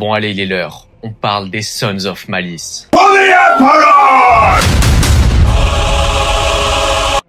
Bon allez, il est l'heure. On parle des Sons of Malice.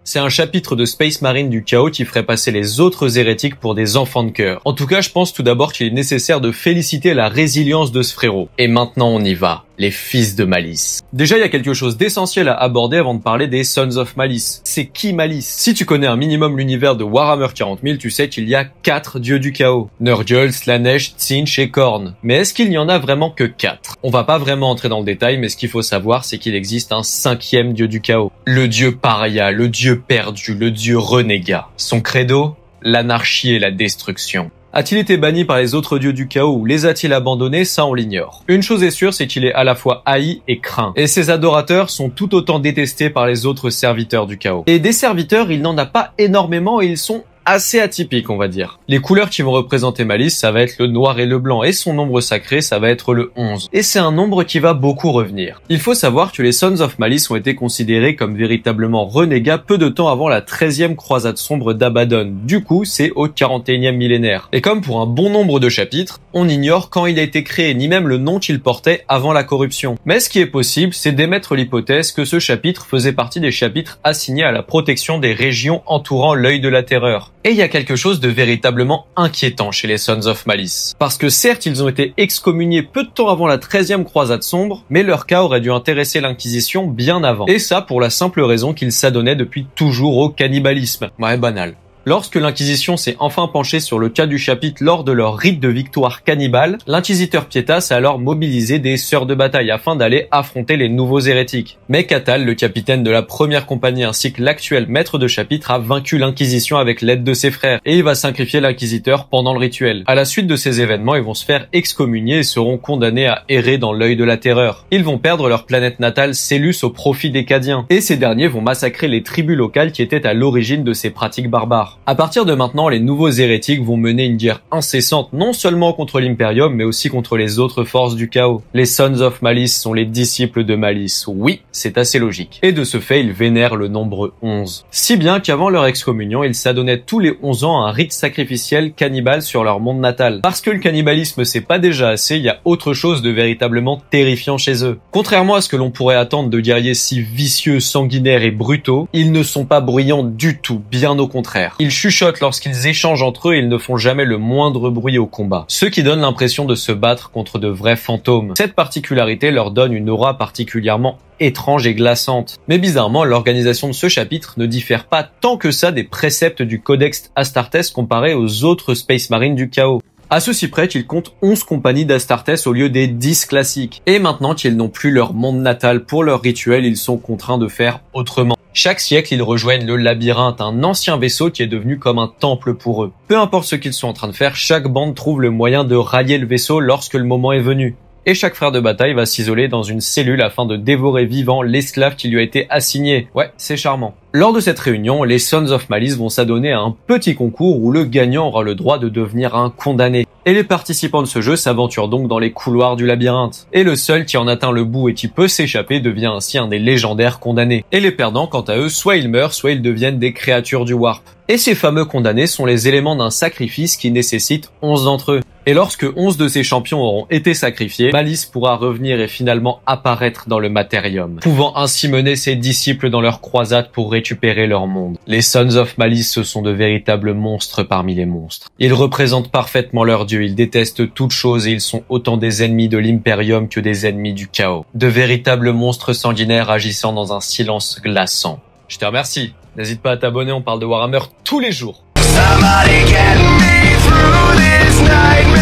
C'est un chapitre de Space Marine du Chaos qui ferait passer les autres hérétiques pour des enfants de cœur. En tout cas, je pense tout d'abord qu'il est nécessaire de féliciter la résilience de ce frérot. Et maintenant, on y va. Les fils de Malice. Déjà, il y a quelque chose d'essentiel à aborder avant de parler des Sons of Malice. C'est qui Malice? Si tu connais un minimum l'univers de Warhammer 40 000, tu sais qu'il y a 4 dieux du chaos. Nurgle, Slaanesh, Tzeentch et Khorne. Mais est-ce qu'il n'y en a vraiment que 4? On va pas vraiment entrer dans le détail, mais ce qu'il faut savoir, c'est qu'il existe un 5e dieu du chaos. Le dieu paria, le dieu perdu, le dieu renégat. Son credo? L'anarchie et la destruction. A-t-il été banni par les autres dieux du chaos ou les a-t-il abandonnés? Ça, on l'ignore. Une chose est sûre, c'est qu'il est à la fois haï et craint. Et ses adorateurs sont tout autant détestés par les autres serviteurs du chaos. Et des serviteurs, il n'en a pas énormément et ils sont assez atypique, on va dire. Les couleurs qui vont représenter Malice, ça va être le noir et le blanc, et son nombre sacré, ça va être le 11. Et c'est un nombre qui va beaucoup revenir. Il faut savoir que les Sons of Malice ont été considérés comme véritablement renégats peu de temps avant la 13e croisade sombre d'Abaddon. Du coup, c'est au 41e millénaire. Et comme pour un bon nombre de chapitres, on ignore quand il a été créé, ni même le nom qu'il portait avant la corruption. Mais ce qui est possible, c'est d'émettre l'hypothèse que ce chapitre faisait partie des chapitres assignés à la protection des régions entourant l'œil de la terreur. Et il y a quelque chose de véritablement inquiétant chez les Sons of Malice. Parce que certes, ils ont été excommuniés peu de temps avant la 13e croisade sombre, mais leur cas aurait dû intéresser l'Inquisition bien avant. Et ça pour la simple raison qu'ils s'adonnaient depuis toujours au cannibalisme. Ouais, banal. Lorsque l'Inquisition s'est enfin penchée sur le cas du chapitre lors de leur rite de victoire cannibale, l'inquisiteur Pietas a alors mobilisé des sœurs de bataille afin d'aller affronter les nouveaux hérétiques. Mais Catal, le capitaine de la première compagnie ainsi que l'actuel maître de chapitre, a vaincu l'Inquisition avec l'aide de ses frères et il va sacrifier l'inquisiteur pendant le rituel. À la suite de ces événements, ils vont se faire excommunier et seront condamnés à errer dans l'œil de la terreur. Ils vont perdre leur planète natale Célus au profit des Cadiens et ces derniers vont massacrer les tribus locales qui étaient à l'origine de ces pratiques barbares. À partir de maintenant, les nouveaux hérétiques vont mener une guerre incessante non seulement contre l'Imperium, mais aussi contre les autres forces du chaos. Les Sons of Malice sont les disciples de Malice. Oui, c'est assez logique. Et de ce fait, ils vénèrent le nombre 11. Si bien qu'avant leur excommunion, ils s'adonnaient tous les 11 ans à un rite sacrificiel cannibale sur leur monde natal. Parce que le cannibalisme c'est pas déjà assez, il y a autre chose de véritablement terrifiant chez eux. Contrairement à ce que l'on pourrait attendre de guerriers si vicieux, sanguinaires et brutaux, ils ne sont pas bruyants du tout, bien au contraire. Ils chuchotent lorsqu'ils échangent entre eux et ils ne font jamais le moindre bruit au combat. Ce qui donne l'impression de se battre contre de vrais fantômes. Cette particularité leur donne une aura particulièrement étrange et glaçante. Mais bizarrement, l'organisation de ce chapitre ne diffère pas tant que ça des préceptes du Codex Astartes comparé aux autres Space Marines du chaos. À ceci près qu'ils comptent 11 compagnies d'Astartes au lieu des 10 classiques. Et maintenant qu'ils n'ont plus leur monde natal pour leur rituel, ils sont contraints de faire autrement. Chaque siècle, ils rejoignent le labyrinthe, un ancien vaisseau qui est devenu comme un temple pour eux. Peu importe ce qu'ils sont en train de faire, chaque bande trouve le moyen de railler le vaisseau lorsque le moment est venu. Et chaque frère de bataille va s'isoler dans une cellule afin de dévorer vivant l'esclave qui lui a été assigné. Ouais, c'est charmant. Lors de cette réunion, les Sons of Malice vont s'adonner à un petit concours où le gagnant aura le droit de devenir un condamné. Et les participants de ce jeu s'aventurent donc dans les couloirs du labyrinthe. Et le seul qui en atteint le bout et qui peut s'échapper devient ainsi un des légendaires condamnés. Et les perdants, quant à eux, soit ils meurent, soit ils deviennent des créatures du Warp. Et ces fameux condamnés sont les éléments d'un sacrifice qui nécessite 11 d'entre eux. Et lorsque 11 de ces champions auront été sacrifiés, Malice pourra revenir et finalement apparaître dans le Matérium, pouvant ainsi mener ses disciples dans leur croisade pour récupérer leur monde. Les Sons of Malice, ce sont de véritables monstres parmi les monstres. Ils représentent parfaitement leur dieu, ils détestent toute chose et ils sont autant des ennemis de l'Imperium que des ennemis du chaos. De véritables monstres sanguinaires agissant dans un silence glaçant. Je te remercie. N'hésite pas à t'abonner, on parle de Warhammer tous les jours. Somebody get me through this night.